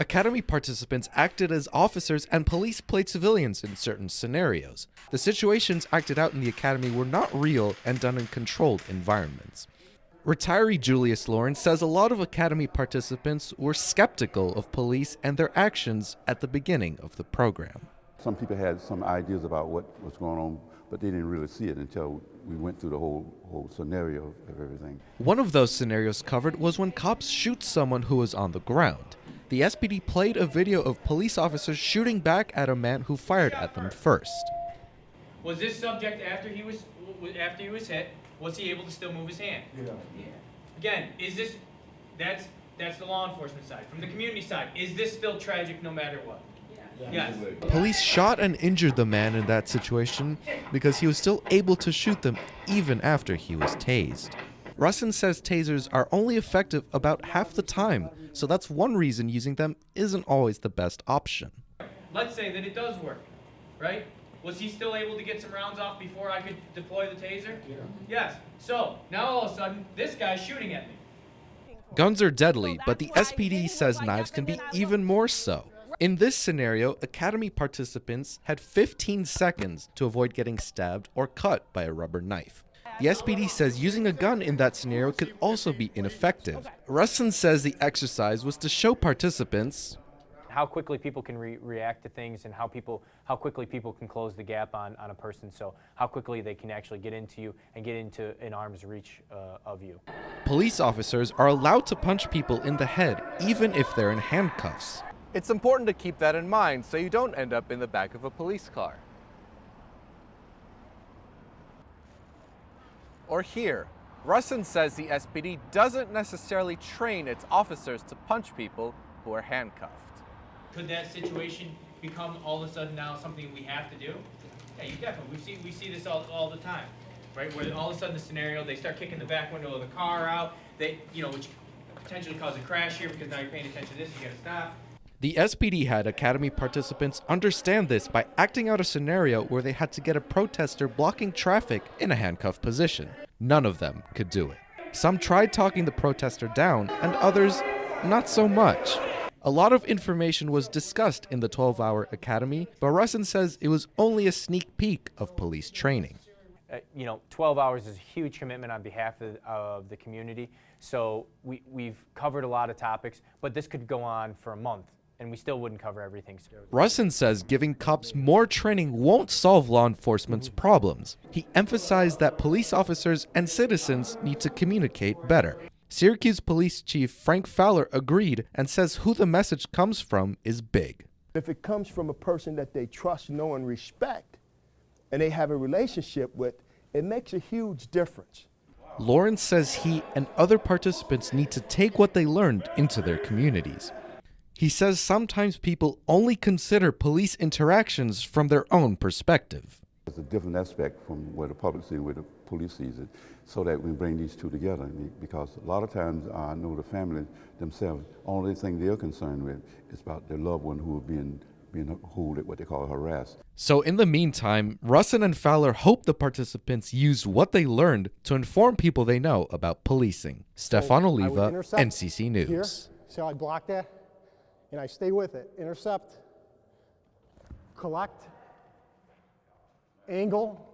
Academy participants acted as officers and police played civilians in certain scenarios. The situations acted out in the academy were not real and done in controlled environments. Retiree Julius Lawrence says a lot of academy participants were skeptical of police and their actions at the beginning of the program. Some people had some ideas about what was going on, but they didn't really see it until we went through the whole scenario of everything. One of those scenarios covered was when cops shoot someone who was on the ground. The SPD played a video of police officers shooting back at a man who fired at them first. Was this subject after he was hit? Was he able to still move his hand? Yeah. Again, is this that's the law enforcement side. From the community side, is this still tragic no matter what? Yes. Police shot and injured the man in that situation because he was still able to shoot them even after he was tased. Russin says tasers are only effective about half the time, so that's one reason using them isn't always the best option. Let's say that it does work, right? Was he still able to get some rounds off before I could deploy the taser? Yeah. Yes. So now all of a sudden, this guy's shooting at me. Guns are deadly, but the SPD says knives can be even more so. In this scenario, academy participants had 15 seconds to avoid getting stabbed or cut by a rubber knife. The SPD says using a gun in that scenario could also be ineffective. Russin says the exercise was to show participants how quickly people can react to things and how quickly people can close the gap on a person, so how quickly they can actually get into you and get into an arm's reach of you. Police officers are allowed to punch people in the head even if they're in handcuffs. It's important to keep that in mind so you don't end up in the back of a police car. Or here, Russin says the SPD doesn't necessarily train its officers to punch people who are handcuffed. Could that situation become all of a sudden now something we have to do? Yeah, you definitely. We see this all the time, right? Where all of a sudden the scenario, they start kicking the back window of the car out. Which potentially cause a crash here because now you're paying attention to this. You got to stop. The SPD had academy participants understand this by acting out a scenario where they had to get a protester blocking traffic in a handcuffed position. None of them could do it. Some tried talking the protester down, and others not so much. A lot of information was discussed in the 12-hour academy, but Russin says it was only a sneak peek of police training. 12 hours is a huge commitment on behalf of the community, so we've covered a lot of topics, but this could go on for a month, and we still wouldn't cover everything. Russin says giving cops more training won't solve law enforcement's problems. He emphasized that police officers and citizens need to communicate better. Syracuse Police Chief Frank Fowler agreed and says who the message comes from is big. If it comes from a person that they trust, know, and respect, and they have a relationship with, it makes a huge difference. Lawrence says he and other participants need to take what they learned into their communities. He says sometimes people only consider police interactions from their own perspective. It's a different aspect from where the public sees it, where the police sees it, so that we bring these two together. Because a lot of times I know the family themselves, only thing they're concerned with is about their loved one who are being what they call harassed. So in the meantime, Russin and Fowler hope the participants used what they learned to inform people they know about policing. Stefan Oliva, NCC News. Here, so I block that, and I stay with it. Intercept, collect, angle,